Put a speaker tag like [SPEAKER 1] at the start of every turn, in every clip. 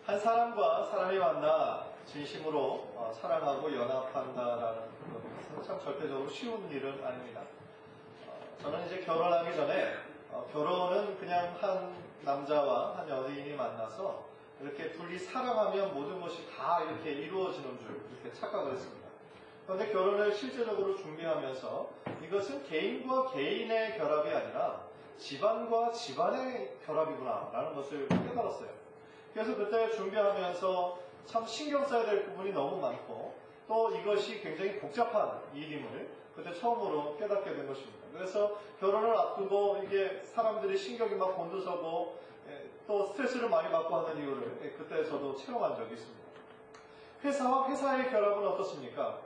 [SPEAKER 1] 한 사람과 사람이 만나 진심으로 사랑하고 연합한다라는 것은 참 절대적으로 쉬운 일은 아닙니다. 저는 이제 결혼하기 전에 결혼은 그냥 한 남자와 한 여인이 만나서 이렇게 둘이 사랑하면 모든 것이 다 이렇게 이루어지는 줄 이렇게 착각을 했습니다. 그런데 결혼을 실제적으로 준비하면서 이것은 개인과 개인의 결합이 아니라 집안과 집안의 결합이구나 라는 것을 깨달았어요. 그래서 그때 준비하면서 참 신경 써야 될 부분이 너무 많고 또 이것이 굉장히 복잡한 일임을 그때 처음으로 깨닫게 된 것입니다. 그래서 결혼을 앞두고 이게 사람들이 신경이 막 곤두서고 또 스트레스를 많이 받고 하는 이유를 그때 저도 체험한 적이 있습니다. 회사와 회사의 결합은 어떻습니까?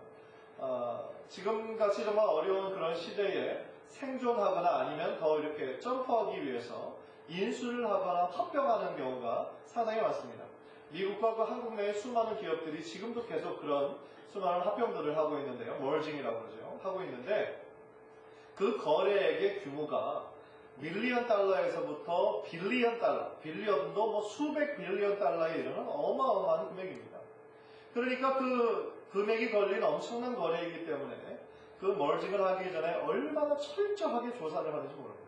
[SPEAKER 1] 지금같이 정말 어려운 그런 시대에 생존하거나 아니면 더 이렇게 점프하기 위해서 인수를 하거나 합병하는 경우가 상당히 많습니다. 미국과 그 한국 내의 수많은 기업들이 지금도 계속 그런 수많은 합병들을 하고 있는데요. 머징이라고 그러죠. 하고 있는데 그 거래액의 규모가 밀리언 달러에서부터 빌리언 달러, 빌리언도 뭐 수백 빌리언 달러에 이르는 어마어마한 금액입니다. 그러니까 그 금액이 걸린 엄청난 거래이기 때문에 그 머징을 하기 전에 얼마나 철저하게 조사를 하는지 모릅니다.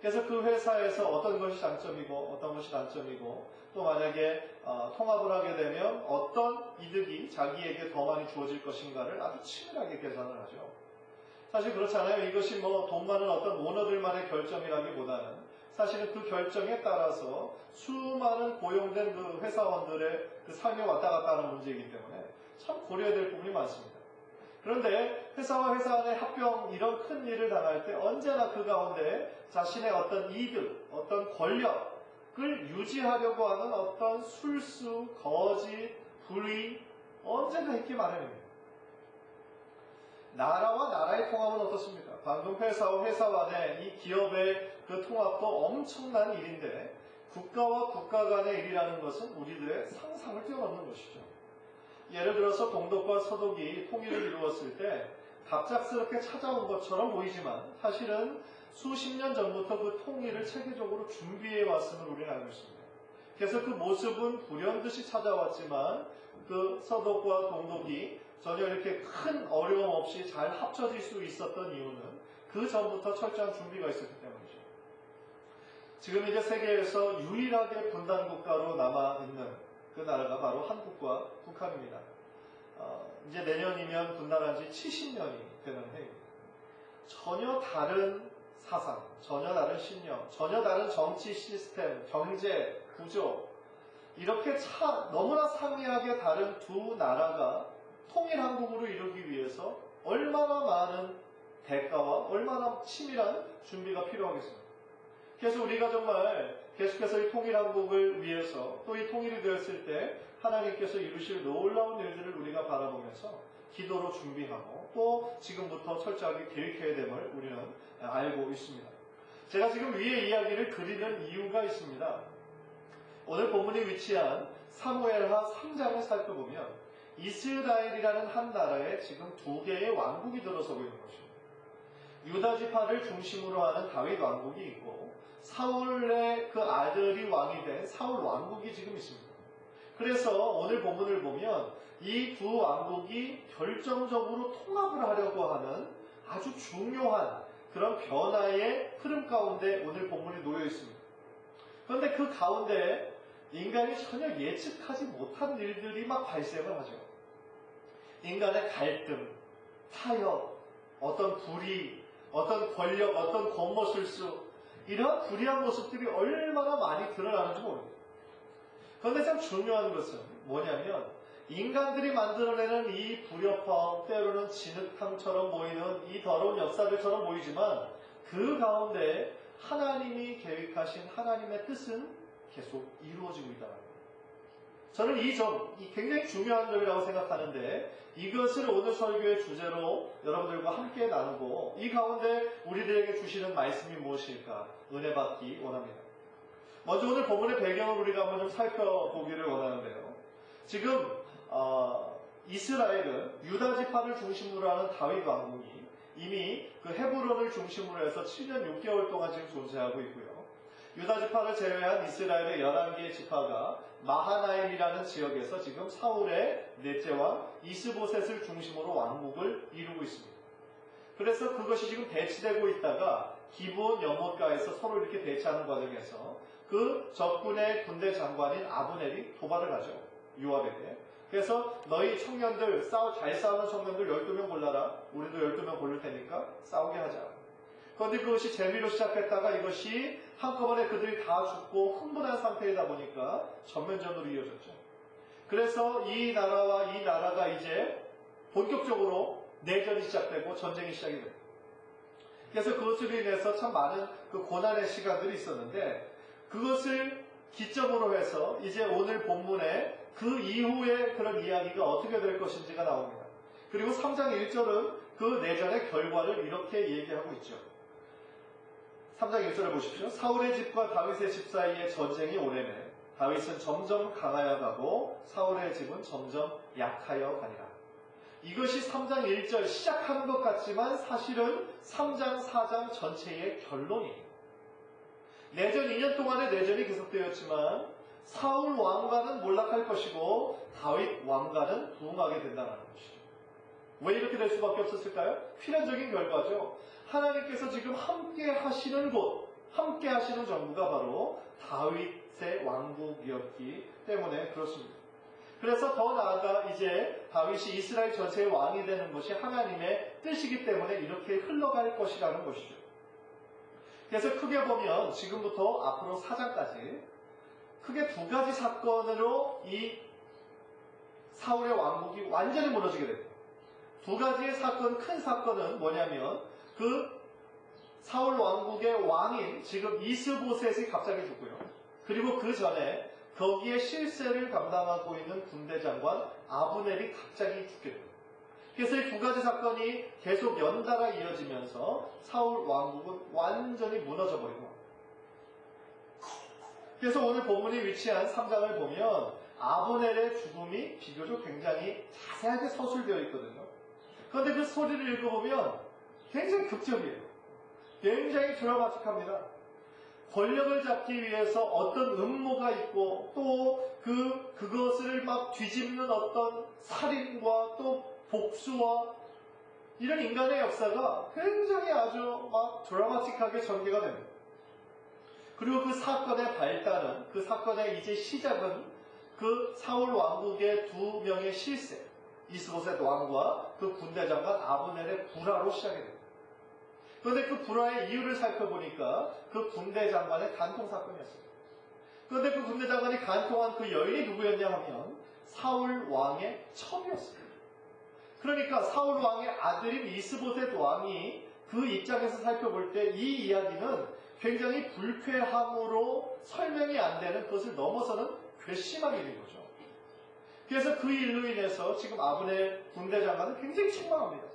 [SPEAKER 1] 그래서 그 회사에서 어떤 것이 장점이고 어떤 것이 단점이고 또 만약에 통합을 하게 되면 어떤 이득이 자기에게 더 많이 주어질 것인가를 아주 치밀하게 계산을 하죠. 사실 그렇잖아요. 이것이 뭐 돈 많은 어떤 오너들만의 결정이라기보다는 사실은 그 결정에 따라서 수많은 고용된 그 회사원들의 그 삶이 왔다 갔다 하는 문제이기 때문에 참 고려해야 될 부분이 많습니다. 그런데 회사와 회사 간의 합병 이런 큰 일을 당할 때 언제나 그 가운데 자신의 어떤 이득, 어떤 권력을 유지하려고 하는 어떤 술수, 거짓, 불의 언제나 있기 마련입니다. 나라와 나라의 통합은 어떻습니까? 방금 회사와 회사 간의 이 기업의 그 통합도 엄청난 일인데 국가와 국가 간의 일이라는 것은 우리들의 상상을 뛰어넘는 것이죠. 예를 들어서 동독과 서독이 통일을 이루었을 때 갑작스럽게 찾아온 것처럼 보이지만 사실은 수십 년 전부터 그 통일을 체계적으로 준비해 왔음을 우리는 알고 있습니다. 그래서 그 모습은 불현듯이 찾아왔지만 그 서독과 동독이 전혀 이렇게 큰 어려움 없이 잘 합쳐질 수 있었던 이유는 그 전부터 철저한 준비가 있었기 때문이죠. 지금 이제 세계에서 유일하게 분단 국가로 남아있는 그 나라가 바로 한국과 북한입니다. 이제 내년이면 분단한 지 70년이 되는 해입니다. 전혀 다른 사상, 전혀 다른 신념, 전혀 다른 정치 시스템, 경제, 구조 이렇게 너무나 상이하게 다른 두 나라가 통일 한국으로 이루기 위해서 얼마나 많은 대가와 얼마나 치밀한 준비가 필요하겠습니까? 그래서 우리가 정말 계속해서 이 통일 한국을 위해서 또 이 통일이 되었을 때 하나님께서 이루실 놀라운 일들을 우리가 바라보면서 기도로 준비하고 또 지금부터 철저하게 계획해야 됨을 우리는 알고 있습니다. 제가 지금 위에 이야기를 그리는 이유가 있습니다. 오늘 본문에 위치한 사무엘하 3장을 살펴보면 이스라엘이라는 한 나라에 지금 두 개의 왕국이 들어서고 있는 것입니다. 유다 지파를 중심으로 하는 다윗 왕국이 있고 사울의 그 아들이 왕이 된 사울 왕국이 지금 있습니다. 그래서 오늘 본문을 보면 이 두 왕국이 결정적으로 통합을 하려고 하는 아주 중요한 그런 변화의 흐름 가운데 오늘 본문이 놓여 있습니다. 그런데 그 가운데 인간이 전혀 예측하지 못한 일들이 막 발생을 하죠. 인간의 갈등, 타협, 어떤 불의, 어떤 권력, 어떤 권모술수 이러한 불의한 모습들이 얼마나 많이 드러나는지 모릅니다. 그런데 참 중요한 것은 뭐냐면 인간들이 만들어내는 이 불협화, 때로는 진흙탕처럼 보이는 이 더러운 역사들처럼 보이지만 그 가운데 하나님이 계획하신 하나님의 뜻은 계속 이루어지고 있다는 거예요. 저는 이 굉장히 중요한 점이라고 생각하는데 이것을 오늘 설교의 주제로 여러분들과 함께 나누고 이 가운데 우리들에게 주시는 말씀이 무엇일까 은혜 받기 원합니다. 먼저 오늘 본문의 배경을 우리가 한번 좀 살펴보기를 원하는데요. 지금 이스라엘은 유다 지파를 중심으로 하는 다윗 왕국이 이미 그 헤브론을 중심으로 해서 7년 6개월 동안 지금 존재하고 있고요. 유다 지파를 제외한 이스라엘의 11개의 지파가 마하나임이라는 지역에서 지금 사울의 넷째 왕 이스보셋을 중심으로 왕국을 이루고 있습니다. 그래서 그것이 지금 대치되고 있다가 기브온 연못가에서 서로 이렇게 대치하는 과정에서 그 적군의 군대 장관인 아브넬이 도발을 하죠. 요압에게. 그래서 너희 청년들, 잘 싸우는 청년들 12명 골라라. 우리도 12명 고를 테니까 싸우게 하자. 그런데 그것이 재미로 시작했다가 이것이 한꺼번에 그들이 다 죽고 흥분한 상태이다 보니까 전면전으로 이어졌죠. 그래서 이 나라와 이 나라가 이제 본격적으로 내전이 시작되고 전쟁이 시작이 됩니다. 그래서 그것으로 인해서 참 많은 그 고난의 시간들이 있었는데 그것을 기점으로 해서 이제 오늘 본문에 그 이후에 그런 이야기가 어떻게 될 것인지가 나옵니다. 그리고 3장 1절은 그 내전의 결과를 이렇게 얘기하고 있죠. 3장 1절을 보십시오. 사울의 집과 다윗의 집 사이에 전쟁이 오래매 다윗은 점점 강하여 가고 사울의 집은 점점 약하여 가니라. 이것이 3장 1절 시작하는 것 같지만 사실은 3장 4장 전체의 결론이에요. 내전 2년 동안의 내전이 계속되었지만 사울 왕가는 몰락할 것이고 다윗 왕가는 부흥하게 된다는 것이죠. 왜 이렇게 될 수밖에 없었을까요? 필연적인 결과죠. 하나님께서 지금 함께 하시는 곳, 함께 하시는 정부가 바로 다윗의 왕국이었기 때문에 그렇습니다. 그래서 더 나아가 이제 다윗이 이스라엘 전체의 왕이 되는 것이 하나님의 뜻이기 때문에 이렇게 흘러갈 것이라는 것이죠. 그래서 크게 보면 지금부터 앞으로 4장까지 크게 두 가지 사건으로 이 사울의 왕국이 완전히 무너지게 됩니다. 두 가지의 사건, 큰 사건은 뭐냐면 그 사울 왕국의 왕인 지금 이스보셋이 갑자기 죽고요. 그리고 그 전에 거기에 실세를 감당하고 있는 군대 장관 아브넬이 갑자기 죽게 됩니다. 그래서 이 두 가지 사건이 계속 연달아 이어지면서 사울 왕국은 완전히 무너져 버리고 그래서 오늘 본문이 위치한 3장을 보면 아브넬의 죽음이 비교적 굉장히 자세하게 서술되어 있거든요. 그런데 그 스토리를 읽어보면 굉장히 극적이에요. 굉장히 드라마틱합니다. 권력을 잡기 위해서 어떤 음모가 있고 또 그것을 막 뒤집는 어떤 살인과 또 복수와 이런 인간의 역사가 굉장히 아주 막 드라마틱하게 전개가 됩니다. 그리고 그 사건의 발단은, 그 사건의 이제 시작은 그 사울 왕국의 두 명의 실세, 이스보셋 왕과 그 군대 장관 아브넬의 불화로 시작이 됩니다. 그런데 그 불화의 이유를 살펴보니까 그 군대 장관의 간통 사건이었습니다. 그런데 그 군대 장관이 간통한 그 여인이 누구였냐 하면 사울 왕의 첩이었습니다. 그러니까 사울 왕의 아들인 이스보셋 왕이 그 입장에서 살펴볼 때 이 이야기는 굉장히 불쾌함으로 설명이 안 되는 그것을 넘어서는 괘씸한 일인 거죠. 그래서 그 일로 인해서 지금 아브넬 군대 장관은 굉장히 책망합니다.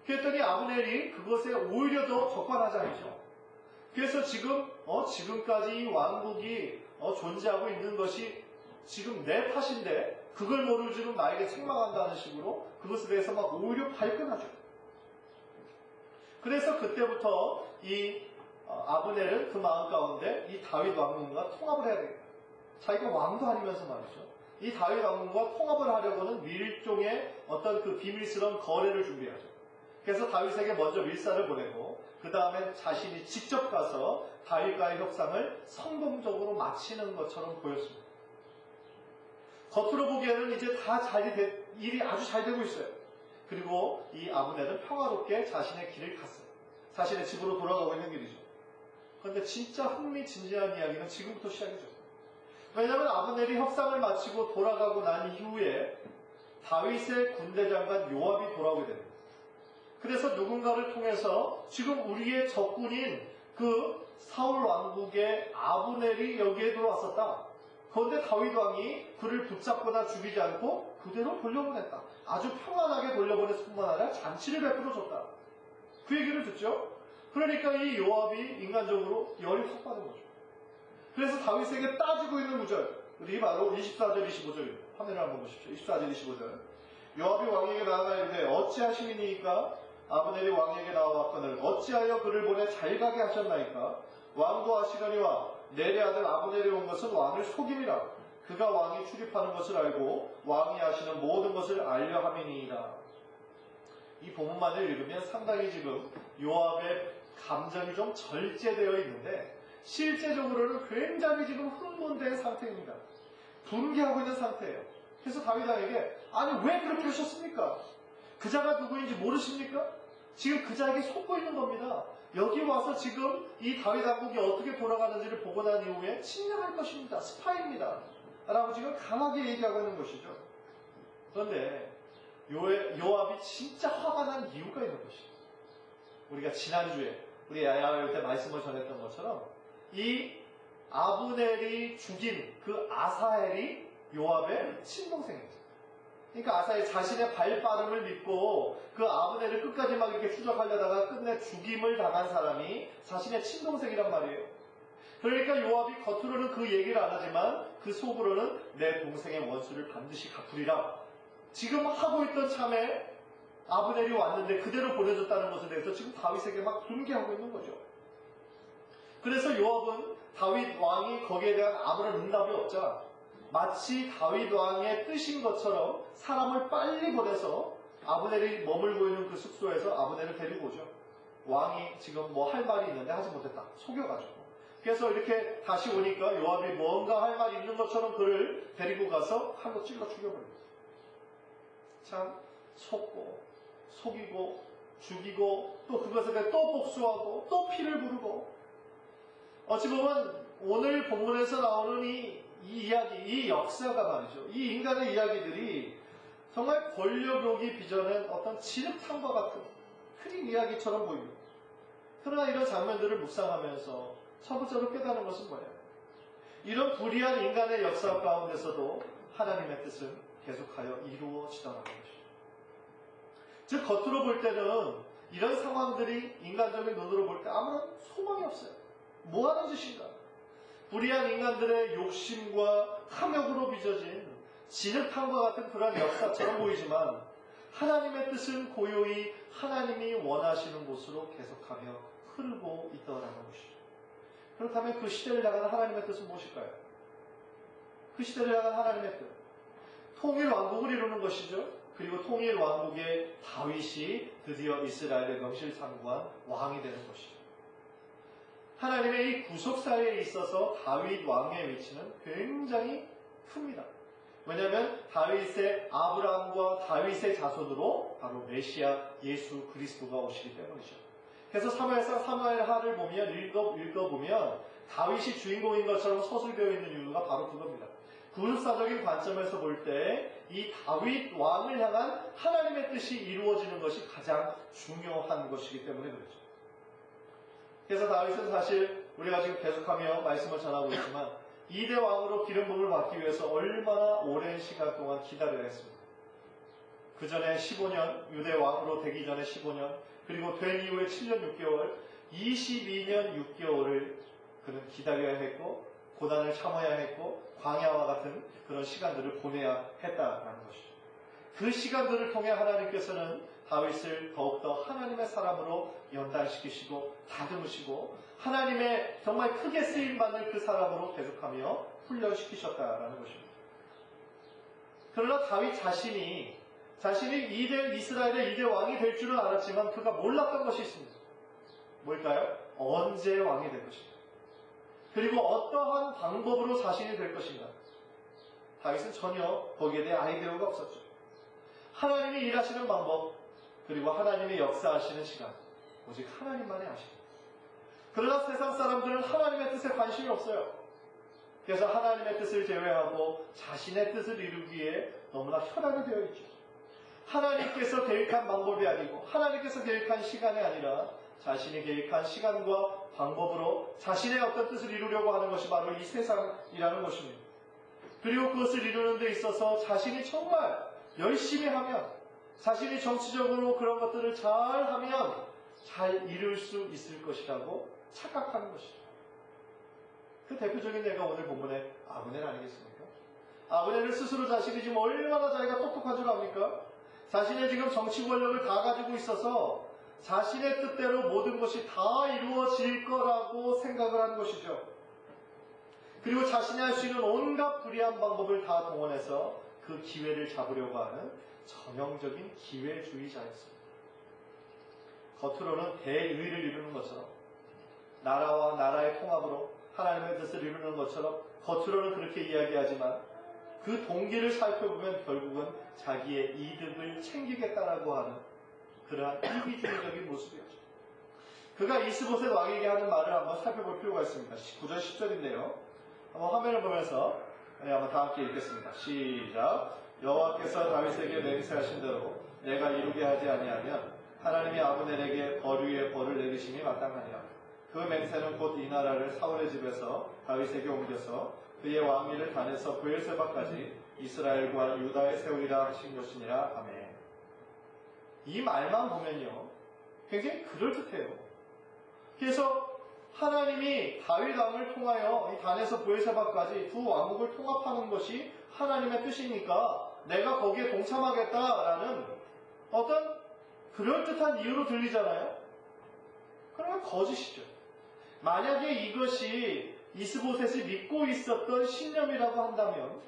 [SPEAKER 1] 그랬더니 아브넬이 그것에 오히려 더 적반하장이죠. 그래서 지금까지 이 왕국이 존재하고 있는 것이 지금 내 탓인데 그걸 모르고 지금 나에게 책망한다는 식으로 그것에 대해서 막 오히려 발끈하죠. 그래서 그때부터 이 아브넬은 그 마음 가운데 이 다윗 왕궁과 통합을 해야 되겠다. 자기가 왕도 아니면서 말이죠. 이 다윗 왕궁과 통합을 하려고는 밀종의 어떤 그 비밀스러운 거래를 준비하죠. 그래서 다윗에게 먼저 밀사를 보내고 그 다음에 자신이 직접 가서 다윗과의 협상을 성공적으로 마치는 것처럼 보였습니다. 겉으로 보기에는 이제 다 일이 아주 잘 되고 있어요. 그리고 이 아브넬은 평화롭게 자신의 길을 갔어요. 자신의 집으로 돌아가고 있는 길이죠. 그런데 진짜 흥미진진한 이야기는 지금부터 시작이죠. 왜냐하면 아브넬이 협상을 마치고 돌아가고 난 이후에 다윗의 군대 장관 요압이 돌아오게 됩니다. 그래서 누군가를 통해서 지금 우리의 적군인 그 사울 왕국의 아브넬이 여기에 들어왔었다. 그런데 다윗 왕이 그를 붙잡거나 죽이지 않고 그대로 돌려보냈다. 아주 평안하게 돌려보냈을 뿐만 아니라 잔치를 베풀어줬다. 그 얘기를 듣죠. 그러니까 이 요압이 인간적으로 열이 확 받은 거죠. 그래서 다윗에게 따지고 있는 구절, 우리 바로 24절 25절입니다. 화면을 한번 보십시오. 24절 25절. 요압이 왕에게 나아가 이르되 어찌하심이니까 아브넬이 왕에게 나와왔거늘 어찌하여 그를 보내 잘 가게 하셨나이까 왕도 아시려니와 넬의 아들 아브넬이 온 것은 왕을 속임이라. 그가 왕이 출입하는 것을 알고 왕이 하시는 모든 것을 알려 함이니이다. 이 본문만을 읽으면 상당히 지금 요압의 감정이 좀 절제되어 있는데 실제적으로는 굉장히 지금 흥분된 상태입니다. 분개하고 있는 상태예요. 그래서 다윗에게 아니 왜 그렇게 하셨습니까? 그자가 누구인지 모르십니까? 지금 그자에게 속고 있는 겁니다. 여기 와서 지금 이 다윗 왕국이 어떻게 돌아가는지를 보고 난 이후에 침략할 것입니다. 스파입니다. 라고 지금 강하게 얘기하고 있는 것이죠. 그런데 요압이 진짜 화가 난 이유가 있는 것이죠. 우리가 지난주에 우리 야야할 때 말씀을 전했던 것처럼 이 아브넬이 죽인 그 아사헬이 요압의 친동생이죠. 그러니까 아사헬 자신의 발빠름을 믿고 그 아브넬을 끝까지 막 이렇게 추적하려다가 끝내 죽임을 당한 사람이 자신의 친동생이란 말이에요. 그러니까 요압이 겉으로는 그 얘기를 안 하지만 그 속으로는 내 동생의 원수를 반드시 갚으리라. 지금 하고 있던 참에 아브넬이 왔는데 그대로 보내줬다는 것에 대해서 지금 다윗에게 막 분개하고 있는 거죠. 그래서 요압은 다윗 왕이 거기에 대한 아무런 응답이 없자 마치 다윗 왕의 뜻인 것처럼 사람을 빨리 보내서 아브넬이 머물고 있는 그 숙소에서 아브넬을 데리고 오죠. 왕이 지금 뭐 할 말이 있는데 하지 못했다. 속여가지고. 그래서 이렇게 다시 오니까 요압이 뭔가 할 말이 있는 것처럼 그를 데리고 가서 칼로 찔러 죽여버립니다. 참 속고 속이고 죽이고 또 그것에 대해 또 복수하고 또 피를 부르고 어찌 보면 오늘 본문에서 나오는 이 이야기, 이 역사가 말이죠. 이 인간의 이야기들이 정말 권력욕이 빚어낸 어떤 진흙탕과 같은 흐린 이야기처럼 보입니다. 그러나 이런 장면들을 묵상하면서 첫 번째로 깨닫는 것은 뭐예요? 이런 불의한 인간의 역사 가운데서도 하나님의 뜻은 계속하여 이루어지더라는 것이죠. 즉 겉으로 볼 때는 이런 상황들이 인간적인 눈으로 볼 때 아무런 소망이 없어요. 뭐 하는 짓인가? 불의한 인간들의 욕심과 탐욕으로 빚어진 진흙탕과 같은 그런 역사처럼 보이지만 하나님의 뜻은 고요히 하나님이 원하시는 곳으로 계속하며 흐르고 있더라는 것이죠. 그렇다면 그 시대를 향한 하나님의 뜻은 무엇일까요? 그 시대를 향한 하나님의 뜻. 통일 왕국을 이루는 것이죠. 그리고 통일 왕국의 다윗이 드디어 이스라엘의 명실상부한 왕이 되는 것이죠. 하나님의 이 구속사에 있어서 다윗 왕의 위치는 굉장히 큽니다. 왜냐하면 다윗의 아브라함과 다윗의 자손으로 바로 메시아 예수 그리스도가 오시기 때문이죠. 그래서 사무엘상 사무엘하를 보면 읽어보면 다윗이 주인공인 것처럼 서술되어 있는 이유가 바로 그겁니다. 구속사적인 관점에서 볼 때 이 다윗 왕을 향한 하나님의 뜻이 이루어지는 것이 가장 중요한 것이기 때문에 그렇죠. 그래서 다윗은 사실 우리가 지금 계속하며 말씀을 전하고 있지만 2대 왕으로 기름 부음을 받기 위해서 얼마나 오랜 시간 동안 기다려야 했습니까? 그 전에 15년, 유대 왕으로 되기 전에 15년, 그리고 된 이후에 7년 6개월, 22년 6개월을 그는 기다려야 했고 고난을 참아야 했고 광야와 같은 그런 시간들을 보내야 했다라는 것이죠. 그 시간들을 통해 하나님께서는 다윗을 더욱더 하나님의 사람으로 연단시키시고 다듬으시고 하나님의 정말 크게 쓰임받는 그 사람으로 계속하며 훈련시키셨다라는 것입니다. 그러나 다윗 자신이 이스라엘의 2대 왕이 될 줄은 알았지만 그가 몰랐던 것이 있습니다. 뭘까요? 언제 왕이 될 것인가? 그리고 어떠한 방법으로 자신이 될 것인가? 다윗은 전혀 거기에 대해 아이디어가 없었죠. 하나님이 일하시는 방법, 그리고 하나님의 역사하시는 시간, 오직 하나님만이 아십니다. 그러나 세상 사람들은 하나님의 뜻에 관심이 없어요. 그래서 하나님의 뜻을 제외하고 자신의 뜻을 이루기에 너무나 혈안이 되어 있죠. 하나님께서 계획한 방법이 아니고 하나님께서 계획한 시간이 아니라 자신이 계획한 시간과 방법으로 자신의 어떤 뜻을 이루려고 하는 것이 바로 이 세상이라는 것입니다. 그리고 그것을 이루는 데 있어서 자신이 정말 열심히 하면, 자신이 정치적으로 그런 것들을 잘 하면 잘 이룰 수 있을 것이라고 착각하는 것이죠. 그 대표적인 예가 오늘 본문의 아브넬 아니겠습니까? 아브넬은 스스로 자신이 지금 얼마나 자기가 똑똑한 줄 압니까? 자신의 지금 정치 권력을 다 가지고 있어서 자신의 뜻대로 모든 것이 다 이루어질 거라고 생각을 한 것이죠. 그리고 자신이 할 수 있는 온갖 불의한 방법을 다 동원해서 그 기회를 잡으려고 하는 전형적인 기회주의자였습니다. 겉으로는 대의를 이루는 것처럼, 나라와 나라의 통합으로 하나님의 뜻을 이루는 것처럼 겉으로는 그렇게 이야기하지만 그 동기를 살펴보면 결국은 자기의 이득을 챙기겠다라고 하는 그러한 이기주의적인 모습이었죠. 그가 이스보셋 왕에게 하는 말을 한번 살펴볼 필요가 있습니다. 9절 10절인데요. 한번 화면을 보면서 한번 다 함께 읽겠습니다. 시작. 여호와께서 다윗에게 맹세하신 대로 내가 이루게 하지 아니하면 하나님이 아브넬에게 벌 위에 벌을 내리심이 마땅하니라. 그 맹세는 곧 이 나라를 사울의 집에서 다윗에게 옮겨서 그의 왕위를 단에서 브엘세바까지 이스라엘과 유다에 세우리라 하신 것이니라. 아멘. 이 말만 보면요, 굉장히 그럴듯해요. 그래서 하나님이 다윗 왕을 통하여 이 단에서 브엘세바까지 두 왕국을 통합하는 것이 하나님의 뜻이니까 내가 거기에 동참하겠다라는 어떤 그럴듯한 이유로 들리잖아요. 그러면 거짓이죠. 만약에 이것이 이스보셋이 믿고 있었던 신념이라고 한다면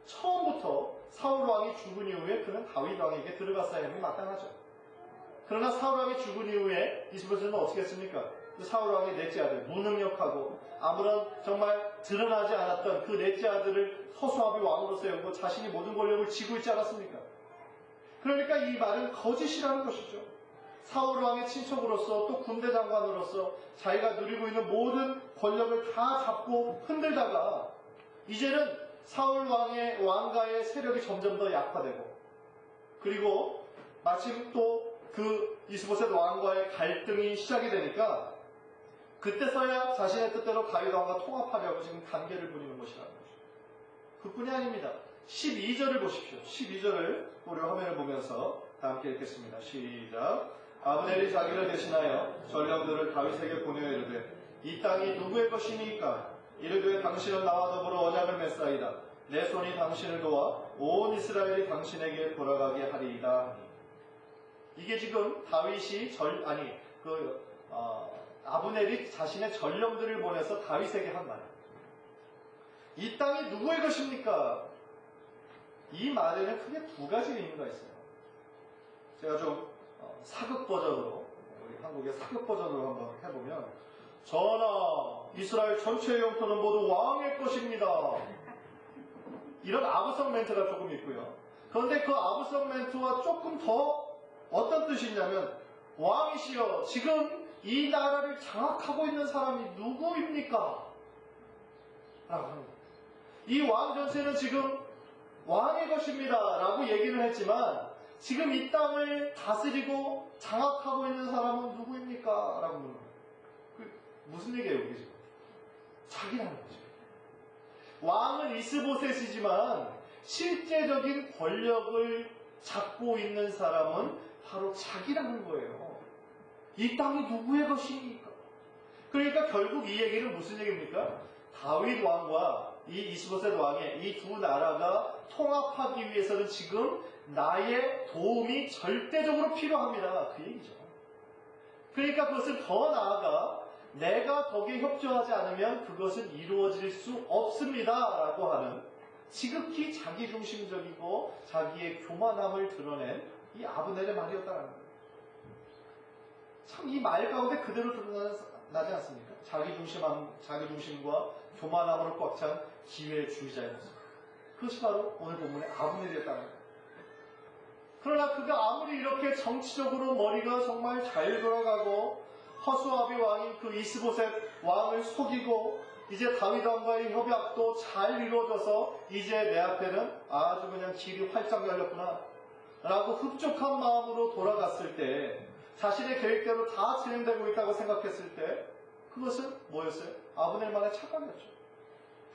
[SPEAKER 1] 처음부터 사울 왕이 죽은 이후에 그는 다윗 왕에게 들어갔어야 함이 마땅하죠. 그러나 사울 왕이 죽은 이후에 이스보셋은 어떻게 했습니까? 그 사울 왕의 넷째 아들, 무능력하고 아무런 정말 드러나지 않았던 그 넷째 아들을 허수아비 왕으로 세우고 자신이 모든 권력을 쥐고 있지 않았습니까? 그러니까 이 말은 거짓이라는 것이죠. 사울 왕의 친척으로서 또 군대 장관으로서 자기가 누리고 있는 모든 권력을 다 잡고 흔들다가 이제는 사울 왕의 왕가의 세력이 점점 더 약화되고 그리고 마침 또 그 이스보셋 왕과의 갈등이 시작이 되니까 그때서야 자신의 뜻대로 다윗 왕과 통합하려고 지금 단계를 부리는 것이라는 거죠. 그뿐이 아닙니다. 12절을 보십시오. 12절을 우리 화면을 보면서 다 함께 읽겠습니다. 시작. 아브넬이 자기를 대신하여 전령들을 다윗에게 보내어 이르되 이 땅이 누구의 것이니까? 이르되 당신은 나와 더불어 언약을 맺사이다. 내 손이 당신을 도와 온 이스라엘이 당신에게 돌아가게 하리이다. 이게 지금 다윗이 아브넬이 자신의 전령들을 보내서 다윗에게 한 말이에요. 이 땅이 누구의 것입니까? 이 말에는 크게 두 가지 의미가 있어요. 제가 좀 사극 버전으로, 우리 한국의 사극 버전으로 한번 해보면, 전하, 이스라엘 전체의 영토는 모두 왕의 것입니다. 이런 아부성 멘트가 조금 있고요. 그런데 그 아부성 멘트와 조금 더 어떤 뜻이 있냐면, 왕이시여, 지금 이 나라를 장악하고 있는 사람이 누구입니까? 라고 합니다. 이 왕 전체는 지금 왕의 것입니다. 라고 얘기를 했지만, 지금 이 땅을 다스리고 장악하고 있는 사람은 누구입니까? 라고 묻는 거예요. 무슨 얘기예요, 이게 지금? 자기라는 거죠. 왕은 이스보셋이지만 실제적인 권력을 잡고 있는 사람은 바로 자기라는 거예요. 이 땅이 누구의 것입니까? 그러니까 결국 이 얘기는 무슨 얘기입니까? 다윗 왕과 이 이스보셋 왕의 이 두 나라가 통합하기 위해서는 지금 나의 도움이 절대적으로 필요합니다. 그 얘기죠. 그러니까 그것을 더 나아가 내가 거기에 협조하지 않으면 그것은 이루어질 수 없습니다. 라고 하는 지극히 자기중심적이고 자기의 교만함을 드러낸 이 아브넬의 말이었다는 거예요. 참 이 말 가운데 그대로 드러나지 않습니까? 자기중심과 교만함으로 꽉 찬 기회주의자의 모습. 그것이 바로 오늘 본문의 아브넬이었다는 거예요. 그러나 그가 아무리 이렇게 정치적으로 머리가 정말 잘 돌아가고 허수아비 왕인 그 이스보셋 왕을 속이고 이제 다윗 왕과의 협약도 잘 이루어져서 이제 내 앞에는 아주 그냥 길이 활짝 열렸구나 라고 흡족한 마음으로 돌아갔을 때 자신의 계획대로 다 진행되고 있다고 생각했을 때 그것은 뭐였어요? 아브넬만의 착각이었죠.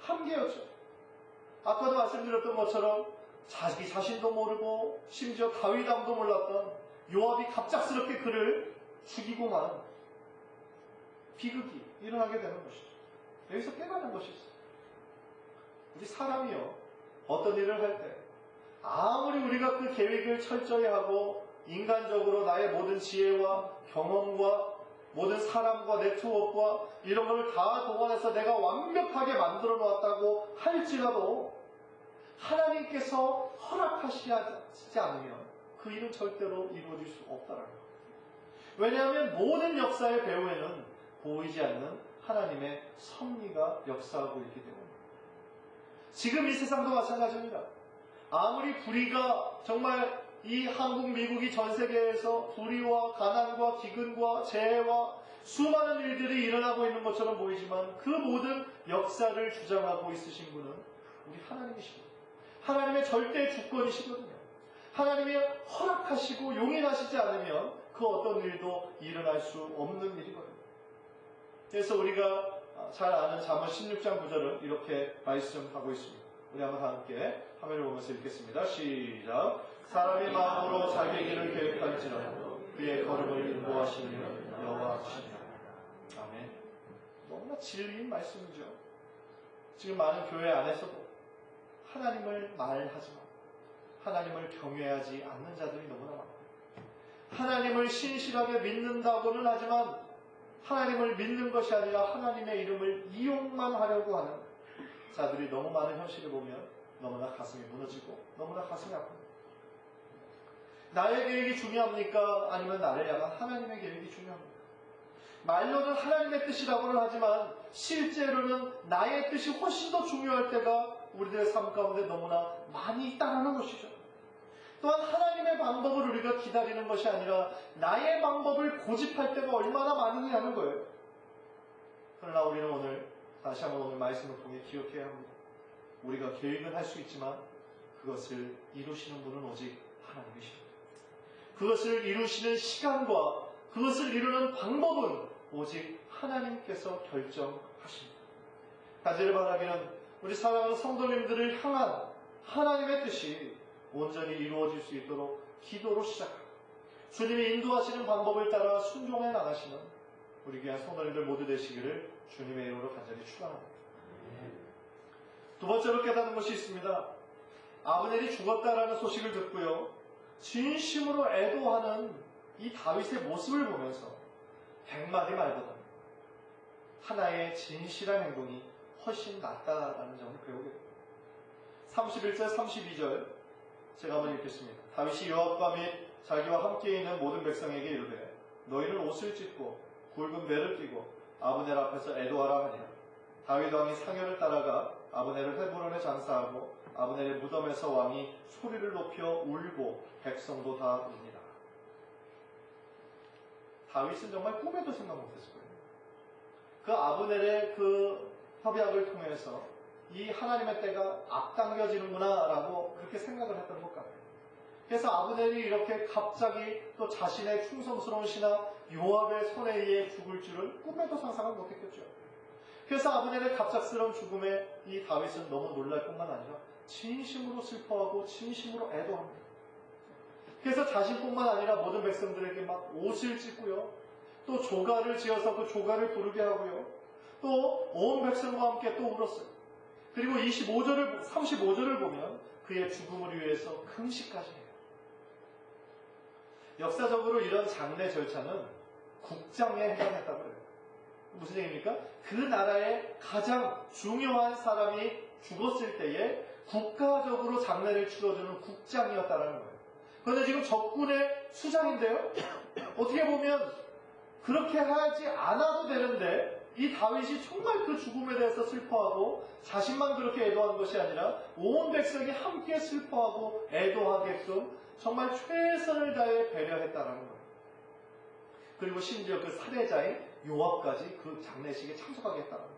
[SPEAKER 1] 한계였죠. 아까도 말씀드렸던 것처럼 자기 자신도 모르고 심지어 다윗 왕도 몰랐던 요압이 갑작스럽게 그를 죽이고 마는 비극이 일어나게 되는 것이죠. 여기서 깨닫는 것이 있어요. 우리 사람이요, 어떤 일을 할 때 아무리 우리가 그 계획을 철저히 하고 인간적으로 나의 모든 지혜와 경험과 모든 사람과 네트워크와 이런 걸 다 동원해서 내가 완벽하게 만들어 놓았다고 할지라도 하나님께서 허락하시지 않으면 그 일은 절대로 이루어질 수 없다는 거예요. 왜냐하면 모든 역사의 배후에는 보이지 않는 하나님의 섭리가 역사하고 있기 때문입니다. 지금 이 세상도 마찬가지입니다. 아무리 불의가 정말 이 한국, 미국이 전 세계에서 불의와 가난과 기근과 재해와 수많은 일들이 일어나고 있는 것처럼 보이지만 그 모든 역사를 주장하고 있으신 분은 우리 하나님이십니다. 하나님의 절대 주권이시거든요. 하나님이 허락하시고 용인하시지 않으면 그 어떤 일도 일어날 수 없는 일이거든요. 그래서 우리가 잘 아는 잠언 16장 9절은 이렇게 말씀하고 있습니다. 우리 한번 다 함께 화면을 보면서 읽겠습니다. 시작. 사람의 마음으로 자기 길을 계획할지라도 그의 걸음을 인도하시는 여호와시니라. 아멘. 너무나 진리인 말씀이죠. 지금 많은 교회 안에서도 하나님을 말하지만 하나님을 경외하지 않는 자들이 너무나 많아요. 하나님을 신실하게 믿는다고는 하지만 하나님을 믿는 것이 아니라 하나님의 이름을 이용만 하려고 하는 자들이 너무 많은 현실을 보면 너무나 가슴이 무너지고 너무나 가슴이 아픕니다. 나의 계획이 중요합니까? 아니면 나를 향한 하나님의 계획이 중요합니까? 말로는 하나님의 뜻이라고는 하지만 실제로는 나의 뜻이 훨씬 더 중요할 때가 우리들의 삶 가운데 너무나 많이 있다는 것이죠. 또한 하나님의 방법을 우리가 기다리는 것이 아니라 나의 방법을 고집할 때가 얼마나 많으냐는 거예요. 그러나 우리는 오늘 다시 한번 오늘 말씀을 통해 기억해야 합니다. 우리가 계획은 할 수 있지만 그것을 이루시는 분은 오직 하나님이십니다. 그것을 이루시는 시간과 그것을 이루는 방법은 오직 하나님께서 결정하십니다. 간절히 바라기는 우리 사랑하는 성도님들을 향한 하나님의 뜻이 온전히 이루어질 수 있도록 기도로 시작합니다. 주님이 인도하시는 방법을 따라 순종해 나가시는 우리 귀한 성도님들 모두 되시기를 주님의 이름으로 간절히 축원합니다. 두 번째로 깨닫는 것이 있습니다. 아브넬이 죽었다라는 소식을 듣고요, 진심으로 애도하는 이 다윗의 모습을 보면서 100마디 말보다 하나의 진실한 행동이 훨씬 낫다라는 점을 배우게 됩니다. 31절, 32절 제가 한번 읽겠습니다. 다윗이 요압과 및 자기와 함께 있는 모든 백성에게 이르되 너희는 옷을 찢고 굵은 매를 띠고 아브넬 앞에서 애도하라 하니라. 다윗 왕이 상여를 따라가 아브넬을 헤브론에 장사하고 아브넬의 무덤에서 왕이 소리를 높여 울고 백성도 다 우니라. 다윗은 정말 꿈에도 생각 못했을 거예요. 그 아브넬의 그 협약을 통해서 이 하나님의 때가 앞당겨지는구나 라고 그렇게 생각을 했던 것 같아요. 그래서 아브넬이 이렇게 갑자기 또 자신의 충성스러운 신하 요압의 손에 의해 죽을 줄은 꿈에도 상상을 못했겠죠. 그래서 아브넬의 갑작스러운 죽음에 이 다윗은 너무 놀랄 뿐만 아니라 진심으로 슬퍼하고 진심으로 애도합니다. 그래서 자신뿐만 아니라 모든 백성들에게 막 옷을 찢고요, 또 조가를 지어서 그 조가를 부르게 하고요, 또 온 백성과 함께 또 울었어요. 그리고 35절을 보면 그의 죽음을 위해서 금식까지 해요. 역사적으로 이런 장례 절차는 국장에 해당했다고 해요. 무슨 얘기입니까? 그 나라의 가장 중요한 사람이 죽었을 때에 국가적으로 장례를 치러주는 국장이었다는 거예요. 그런데 지금 적군의 수장인데요, 어떻게 보면 그렇게 하지 않아도 되는데 이 다윗이 정말 그 죽음에 대해서 슬퍼하고 자신만 그렇게 애도한 것이 아니라 온 백성이 함께 슬퍼하고 애도하게끔 정말 최선을 다해 배려했다는 거예요. 그리고 심지어 그 살해자인 요압까지 그 장례식에 참석하게 했다는 거죠.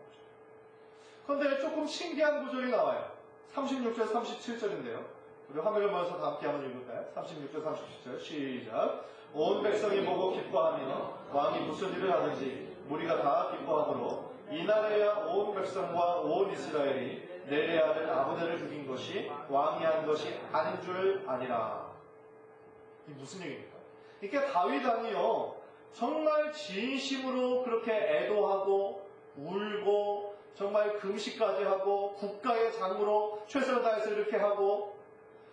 [SPEAKER 1] 그런데 조금 신기한 구절이 나와요. 36절, 37절인데요. 우리 화면을 보면서 다 함께 한번 읽을까요? 36절, 37절 시작. 온 백성이 보고 기뻐하며 왕이 무슨 일을 하든지 우리가 다 기뻐하도록 이날에야 온 백성과 온 이스라엘이 넬의 아들 아브넬을 죽인 것이 왕이 한 것이 아닌 줄 아니라. 이게 무슨 얘기입니까? 그러니까 다윗 왕이요, 정말 진심으로 그렇게 애도하고 울고 정말 금식까지 하고 국가의 장으로 최선을 다해서 이렇게 하고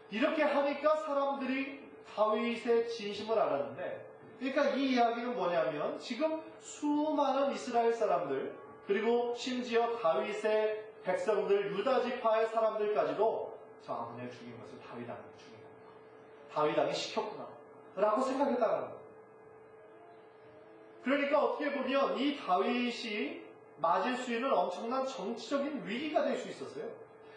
[SPEAKER 1] 이렇게 하니까 사람들이 다윗의 진심을 알았는데, 그러니까 이 이야기는 뭐냐면 지금 수많은 이스라엘 사람들, 그리고 심지어 다윗의 백성들, 유다 지파의 사람들까지도 저 아브넬 죽인 것을 다윗 왕이 죽인 거구나, 다윗 왕이 시켰구나 라고 생각했다는 거예요. 그러니까 어떻게 보면 이 다윗이 맞을 수 있는 엄청난 정치적인 위기가 될 수 있었어요.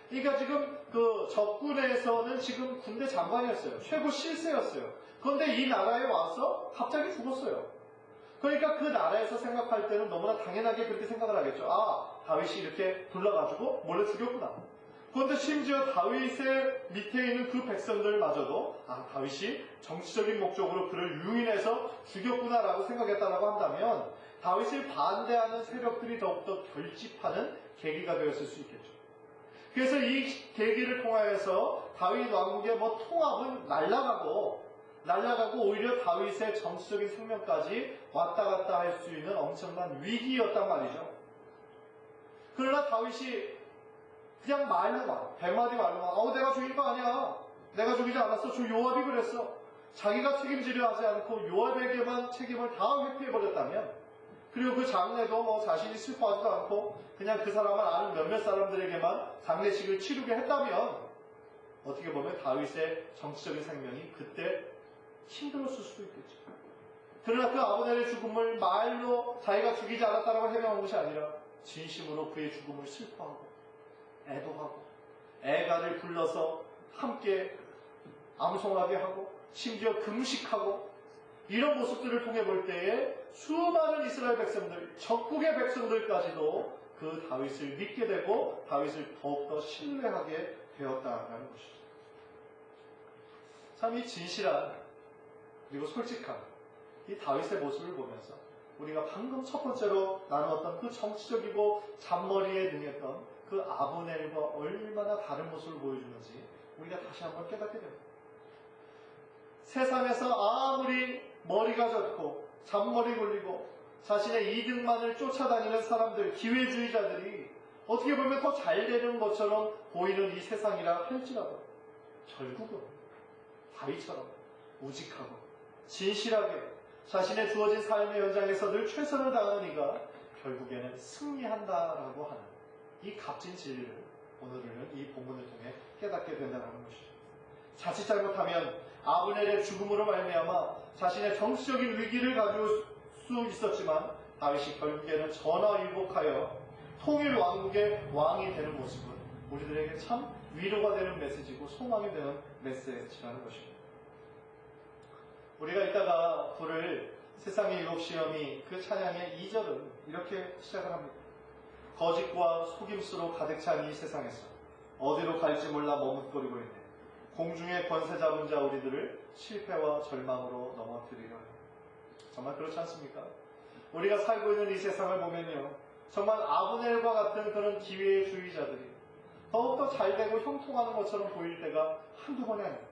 [SPEAKER 1] 그러니까 지금 그 적군에서는 지금 군대 장관이었어요. 최고 실세였어요. 그런데 이 나라에 와서 갑자기 죽었어요. 그러니까 그 나라에서 생각할 때는 너무나 당연하게 그렇게 생각을 하겠죠. 아, 다윗이 이렇게 불러가지고 몰래 죽였구나. 그런데 심지어 다윗의 밑에 있는 그 백성들마저도 아, 다윗이 정치적인 목적으로 그를 유인해서 죽였구나라고 생각했다라고 한다면 다윗을 반대하는 세력들이 더욱더 결집하는 계기가 되었을 수 있겠죠. 그래서 이 계기를 통하여서 다윗 왕국의 통합은 날아가고 오히려 다윗의 정치적인 생명까지 왔다 갔다 할 수 있는 엄청난 위기였단 말이죠. 그러나 다윗이 그냥 말로만, 100마디 말로만, 내가 죽인 거 아니야. 내가 죽이지 않았어. 저 요압이 그랬어. 자기가 책임지려 하지 않고 요압에게만 책임을 다 회피해버렸다면, 그리고 그 장례도 자신이 슬퍼하지도 않고 그냥 그 사람을 아는 몇몇 사람들에게만 장례식을 치르게 했다면 어떻게 보면 다윗의 정치적인 생명이 그때 힘들었을 수도 있겠죠. 그러나 그 아브넬의 죽음을 말로 자기가 죽이지 않았다라고 해명한 것이 아니라 진심으로 그의 죽음을 슬퍼하고 애도하고 애가를 불러서 함께 암송하게 하고 심지어 금식하고 이런 모습들을 통해 볼 때에 수많은 이스라엘 백성들, 적국의 백성들까지도 그 다윗을 믿게 되고 다윗을 더욱더 신뢰하게 되었다는 것이죠. 참 이 진실한 그리고 솔직한 이 다윗의 모습을 보면서 우리가 방금 첫 번째로 나누었던 그 정치적이고 잔머리에 능했던 그 아브넬과 얼마나 다른 모습을 보여주는지 우리가 다시 한번 깨닫게 됩니다. 세상에서 아무리 머리가 젖고 잔머리 굴리고 자신의 이득만을 쫓아다니는 사람들, 기회주의자들이 어떻게 보면 더 잘 되는 것처럼 보이는 이 세상이라 할지라도 결국은 다윗처럼 우직하고 진실하게 자신의 주어진 삶의 현장에서 늘 최선을 다하는 이가 결국에는 승리한다라고 하는 이 값진 진리를 오늘은 이 본문을 통해 깨닫게 된다는 것이죠. 자칫 잘못하면 아브넬의 죽음으로 말미암아 자신의 정치적인 위기를 가져올 수 있었지만 다윗이 결국에는 전화위복하여 통일 왕국의 왕이 되는 모습은 우리들에게 참 위로가 되는 메시지고 소망이 되는 메시지라는 것입니다. 우리가 이따가 부를 세상의 일곱 시험이 그 찬양의 2절은 이렇게 시작을 합니다. 거짓과 속임수로 가득 찬 이 세상에서 어디로 갈지 몰라 머뭇거리고 있네. 공중의 권세 잡은 자 우리들을 실패와 절망으로 넘어뜨리려 해. 정말 그렇지 않습니까? 우리가 살고 있는 이 세상을 보면요, 정말 아브넬과 같은 그런 기회주의자들이 더욱더 잘되고 형통하는 것처럼 보일 때가 한두 번이 아닙니다.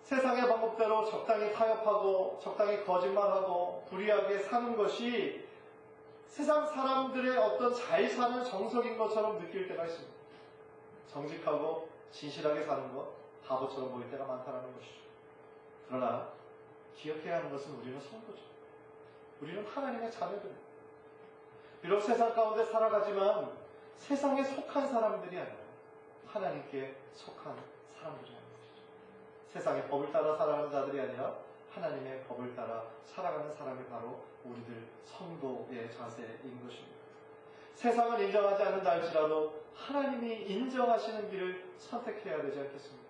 [SPEAKER 1] 세상의 방법대로 적당히 타협하고 적당히 거짓말하고 불의하게 사는 것이 세상 사람들의 어떤 잘 사는 정석인 것처럼 느낄 때가 있습니다. 정직하고 진실하게 사는 것, 바보처럼 보일 때가 많다는 것이죠. 그러나 기억해야 하는 것은 우리는 성도죠. 우리는 하나님의 자녀들입니다. 비록 세상 가운데 살아가지만 세상에 속한 사람들이 아니라 하나님께 속한 사람들이라는 것이죠. 세상의 법을 따라 살아가는 자들이 아니라 하나님의 법을 따라 살아가는 사람이 바로 우리들 성도의 자세인 것입니다. 세상은 인정하지 않는다 할지라도 하나님이 인정하시는 길을 선택해야 되지 않겠습니까?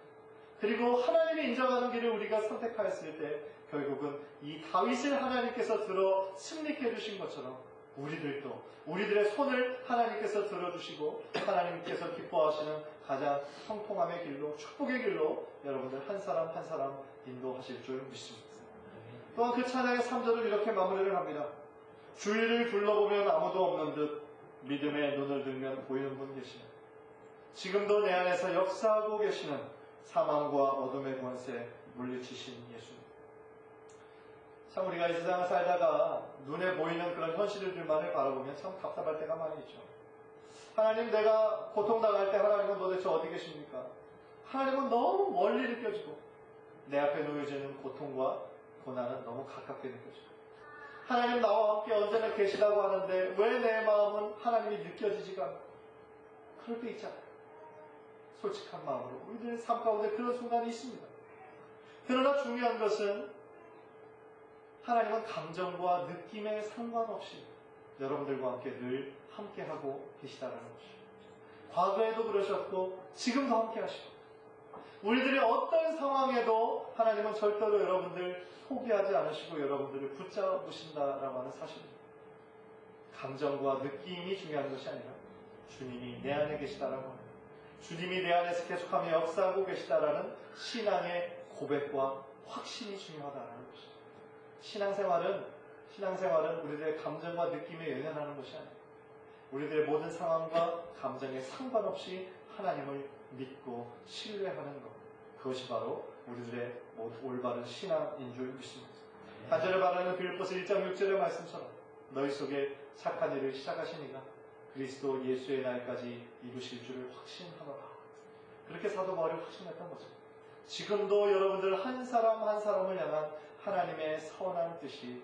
[SPEAKER 1] 그리고 하나님이 인정하는 길을 우리가 선택하였을 때 결국은 이 다윗을 하나님께서 들어 승리케 해주신 것처럼 우리들도 우리들의 손을 하나님께서 들어주시고 하나님께서 기뻐하시는 가장 형통함의 길로, 축복의 길로 여러분들 한 사람 한 사람 인도하실 줄 믿습니다. 또한 그 찬양의 3절을 이렇게 마무리를 합니다. 주위를 둘러보면 아무도 없는 듯 믿음의 눈을 들면 보이는 분 계시네. 지금도 내 안에서 역사하고 계시는 사망과 어둠의 권세 물리치신 예수. 참 우리가 이 세상을 살다가 눈에 보이는 그런 현실들만을 바라보면 참 답답할 때가 많이 있죠. 하나님, 내가 고통당할 때 하나님은 도대체 어디 계십니까? 하나님은 너무 멀리 느껴지고 내 앞에 놓여지는 고통과 고난은 너무 가깝게 느껴져요. 하나님 나와 함께 언제나 계시다고 하는데 왜 내 마음은 하나님이 느껴지지가 않나? 그럴 때 있잖아요. 솔직한 마음으로 우리들의 삶 가운데 그런 순간이 있습니다. 그러나 중요한 것은 하나님은 감정과 느낌에 상관없이 여러분들과 함께 늘 함께하고 계시다는 것입니다. 과거에도 그러셨고 지금도 함께 하시고 우리들의 어떤 상황에도 하나님은 절대로 여러분들 포기하지 않으시고 여러분들을 붙잡으신다라고 하는 사실입니다. 감정과 느낌이 중요한 것이 아니라 주님이 내 안에 계시다라고 합니다. 주님이 내 안에서 계속하며 역사하고 계시다라는 신앙의 고백과 확신이 중요하다는 것입니다. 신앙생활은 우리들의 감정과 느낌에 연연하는 것이 아니에요. 우리들의 모든 상황과 감정에 상관없이 하나님을 믿고 신뢰하는 것. 그것이 바로 우리들의 올바른 신앙인 줄 믿습니다. 간절히 바라는 빌립보서 1장 6절의 말씀처럼 너희 속에 착한 일을 시작하신 이가 그리스도 예수의 날까지 이루실 줄을 확신하노라. 그렇게 사도 바울이 확신했던 거죠. 지금도 여러분들 한 사람 한 사람을 향한 하나님의 선한 뜻이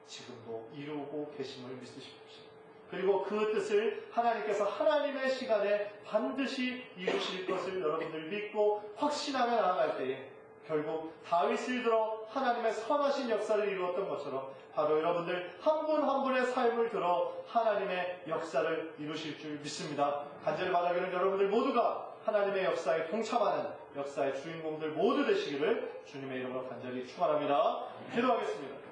[SPEAKER 1] 지금도 이루고 계심을 믿으십시오. 그리고 그 뜻을 하나님께서 하나님의 시간에 반드시 이루실 것을 여러분들 믿고 확신하며 나아갈 때에 결국 다윗을 들어 하나님의 선하신 역사를 이루었던 것처럼 바로 여러분들 한 분 한 분의 삶을 들어 하나님의 역사를 이루실 줄 믿습니다. 간절히 바라기는 여러분들 모두가 하나님의 역사에 동참하는 역사의 주인공들 모두 되시기를 주님의 이름으로 간절히 축원합니다. 기도하겠습니다.